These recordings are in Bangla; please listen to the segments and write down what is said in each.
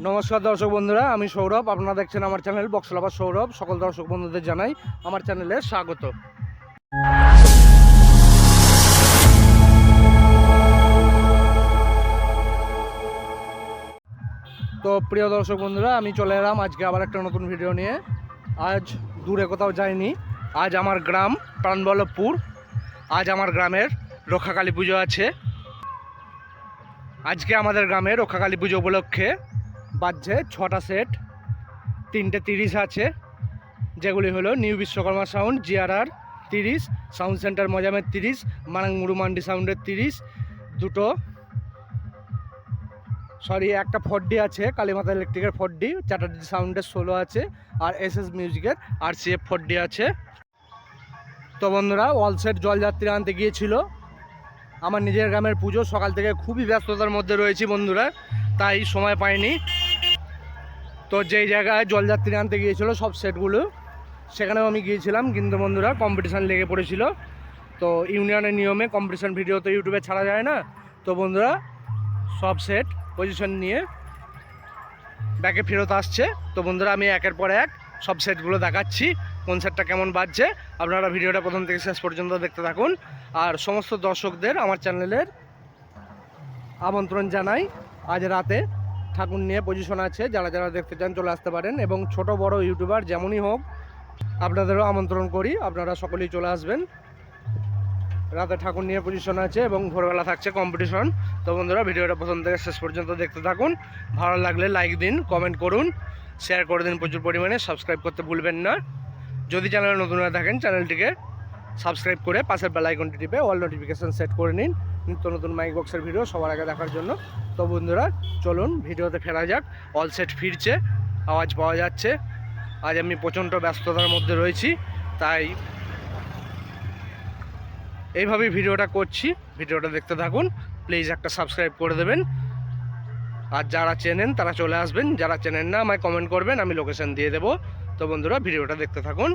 নমস্কার দর্শক বন্ধুরা, আমি সৌরভ। আপনারা দেখছেন আমার চ্যানেল বক্সলাভার সৌরভ। সকল দর্শক বন্ধুদের জানাই আমার চ্যানেলে স্বাগত। তো প্রিয় দর্শক বন্ধুরা, আমি চলে এলাম আজকে আবার একটা নতুন ভিডিও নিয়ে। আজ দূরে কোথাও যাইনি। আজ আমার গ্রাম প্রাণবল্লভপুর। আজ আমার গ্রামের রক্ষাকালী পুজো আছে। আজকে আমাদের গ্রামে রক্ষাকালী পুজো উপলক্ষে বাজছে 6টা সেট, 3টে 30 আছে, যেগুলি হলো new Vishwakarma sound GRR 30, sound center মজামের 30, মারাং মুরুমান্ডি সাউন্ডের 30, একটা 4D আছে, কালীমাতা ইলেকট্রিকের 4D, চ্যাটার্জি সাউন্ডের 16 আছে, আর SS মিউজিকের RCF 4D আছে। তো বন্ধুরা, অল সেট জলযাত্রী আনতে গিয়েছিল। আমার নিজের গ্রামের পুজো, সকাল থেকে খুবই ব্যস্ততার মধ্যে রয়েছি বন্ধুরা, তাই সময় পাইনি। তো যেই জায়গায় জলযাত্রী আনতে গিয়েছিল সব সেটগুলো, সেখানেও আমি গিয়েছিলাম, কিন্তু বন্ধুরা কম্পিটিশান লেগে পড়েছিল। তো ইউনিয়নের নিয়মে কম্পিটিশান ভিডিও তো ইউটিউবে ছাড়া যায় না। তো বন্ধুরা সব সেট পজিশন নিয়ে ব্যাকে ফেরত আসছে। তো বন্ধুরা আমি একের পর এক সব সেটগুলো দেখাচ্ছি, কোন সেটটা কেমন বাজছে। আপনারা ভিডিওটা প্রথম থেকে শেষ পর্যন্ত দেখতে থাকুন। আর সমস্ত দর্শকদের আমার চ্যানেলের আমন্ত্রণ জানাই। আজ রাতে ঠাকুর নিয়ে পজিশন আছে, যারা যারা দেখতে চান চলে আসতে পারেন। এবং ছোট বড় ইউটিউবার যেমনই হোক, আপনাদেরও আমন্ত্রণ করি, আপনারা সকলেই চলে আসবেন। রাতে ঠাকুর নিয়ে পজিশন আছে এবং ভোরবেলা থাকছে কম্পিটিশন। তো বন্ধুরা ভিডিওটা প্রথম থেকে শেষ পর্যন্ত দেখতে থাকুন। ভালো লাগলে লাইক দিন, কমেন্ট করুন, শেয়ার করে দিন প্রচুর পরিমাণে, সাবস্ক্রাইব করতে ভুলবেন না। যদি চ্যানেলে নতুন হয়ে থাকেন চ্যানেলটিকে সাবস্ক্রাইব করে পাশের বেল আইকনটি টিপে অল নোটিফিকেশান সেট করে নিন, নিত্য নতুন মাইক বক্সের ভিডিও সবার আগে দেখার জন্য। তো বন্ধুরা চলুন ভিডিওতে ফেরা যাক। অল সেট ফিরছে, আওয়াজ পাওয়া যাচ্ছে। আজ আমি প্রচণ্ড ব্যস্ততার মধ্যে রয়েছি, তাই এইভাবেই ভিডিওটা করছি। ভিডিওটা দেখতে থাকুন, প্লিজ একটা সাবস্ক্রাইব করে দেবেন। আর যারা চেনেন তারা চলে আসবেন, যারা চেনেন না আমায় কমেন্ট করবেন, আমি লোকেশন দিয়ে দেবো। তো বন্ধুরা ভিডিওটা দেখতে থাকুন।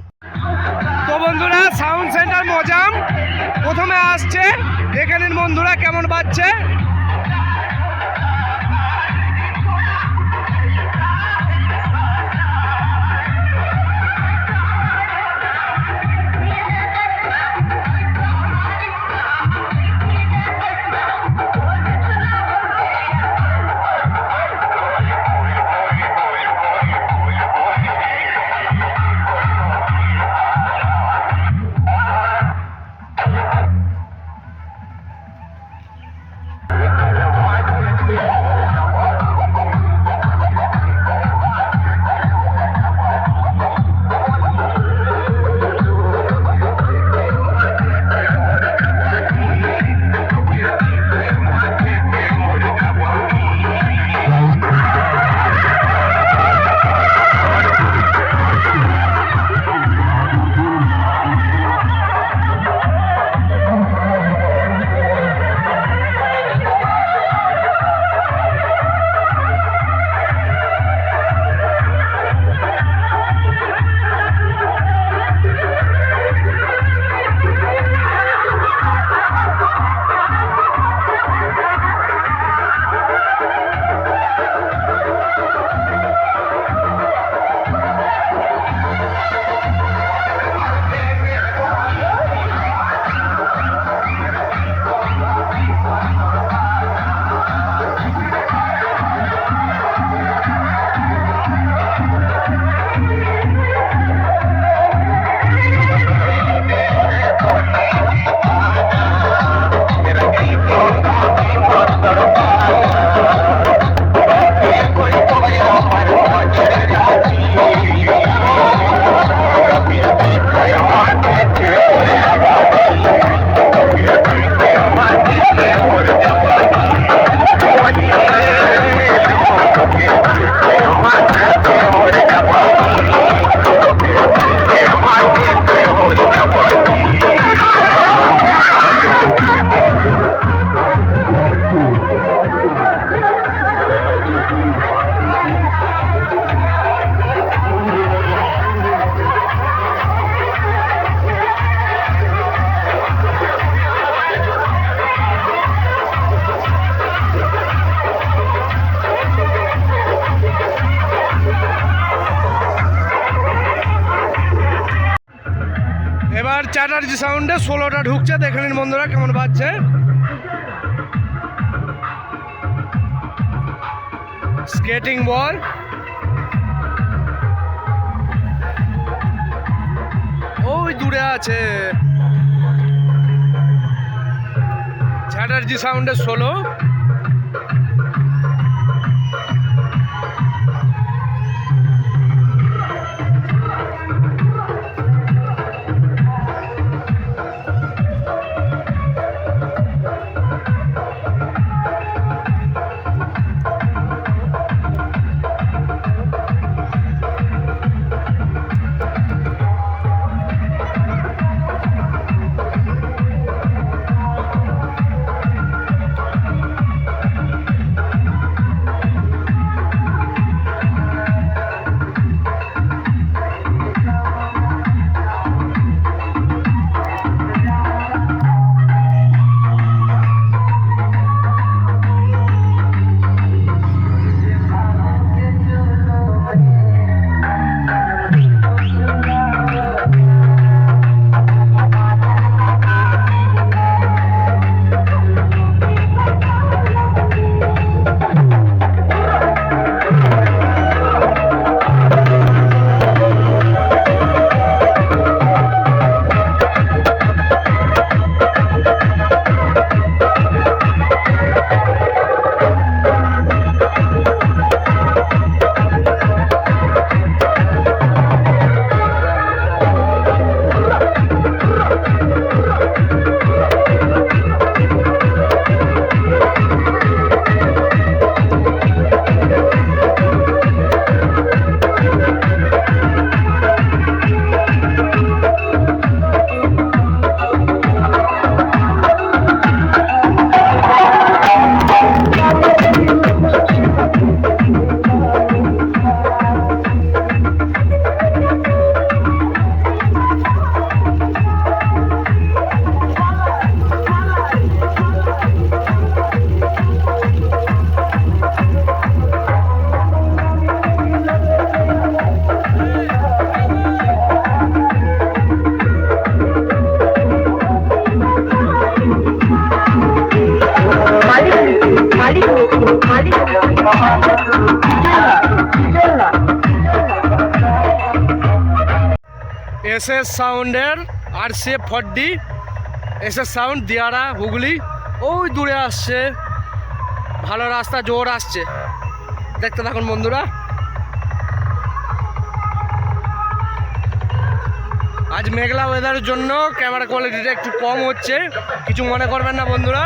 তো বন্ধুরা সাউন্ড সেন্টার মজাম প্রথমে আসছে, দেখে নিন বন্ধুরা কেমন বাজছে। চ্যাটার্জি সাউন্ডে 16টা ঢুকছে, দেখে নিন বন্ধুরা কেমন বাজছে। স্কেটিং বল, ওই দূরে আছে চ্যাটার্জি সাউন্ডে 16। এসএস সাউন্ডের RCF 40, SS sound Diara Hooghly, ওই দূরে আসছে, ভালো রাস্তা, জোর আসছে, দেখতে থাকুন বন্ধুরা। আজ মেঘলা ওয়েদারের জন্য ক্যামেরা কোয়ালিটিটা একটু কম হচ্ছে, কিছু মনে করবেন না বন্ধুরা।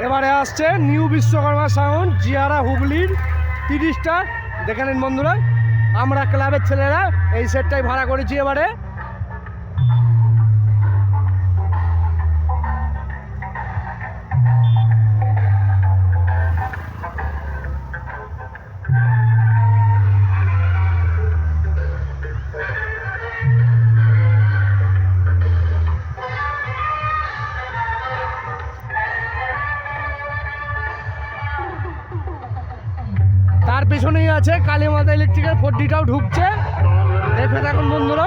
এবারে আসছে নিউ বিশ্বকর্মা সাউন্ড জিয়ারা হুগলির 30টা, দেখে নিন বন্ধুরা। আমরা ক্লাবের ছেলেরা এই সেটটাই ভাড়া করেছি এবারে। তার পেছনেই আছে কালীমাতা ইলেকট্রিকের 4Dটাও ঢুকছে, দেখে থাকুন বন্ধুরা।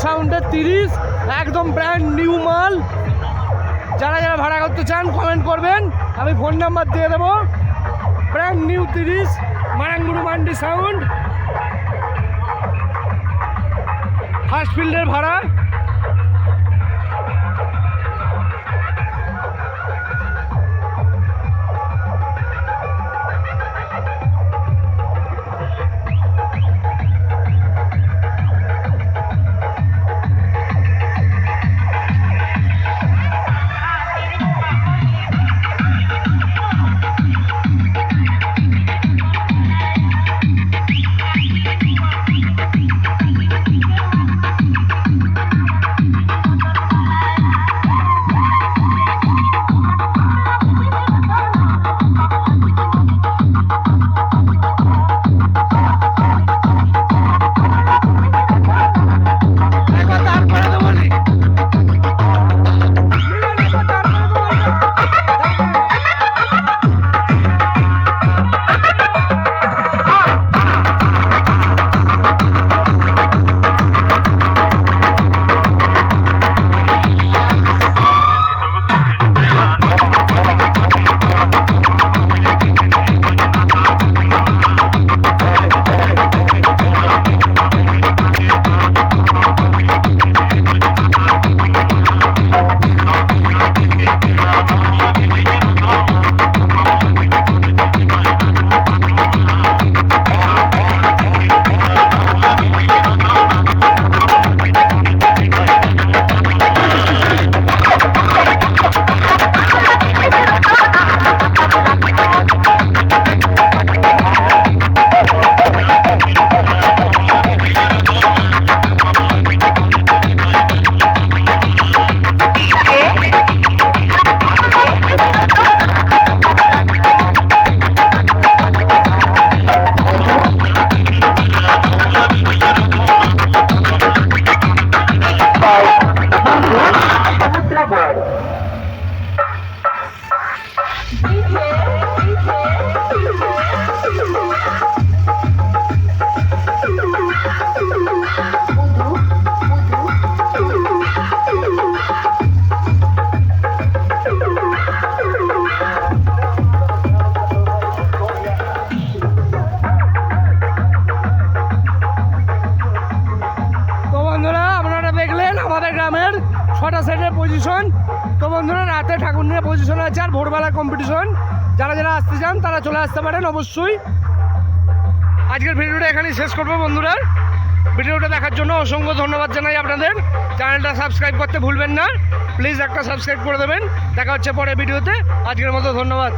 সাউন্ডের 30 একদম ব্র্যান্ড নিউ মাল। যারা যারা ভাড়া করতে চান কমেন্ট করবেন, আমি ফোন নাম্বার দিয়ে দেবো। Brand new 30 Marangguru Mandi sound, first ফিল্ডের ভাড়া। আমাদের গ্রামের 6টা সেটের পজিশন। তো বন্ধুরা রাতে ঠাকুর নিয়ে পজিশন আছে আর ভোরবেলা কম্পিটিশন। যারা যারা আসতে চান তারা চলে আসতে পারেন অবশ্যই। আজকের ভিডিওটা এখানেই শেষ করবো বন্ধুরা। ভিডিওটা দেখার জন্য অসংখ্য ধন্যবাদ জানাই আপনাদের। চ্যানেলটা সাবস্ক্রাইব করতে ভুলবেন না, প্লিজ একটা সাবস্ক্রাইব করে দেবেন। দেখা হচ্ছে পরে ভিডিওতে। আজকের মতো ধন্যবাদ।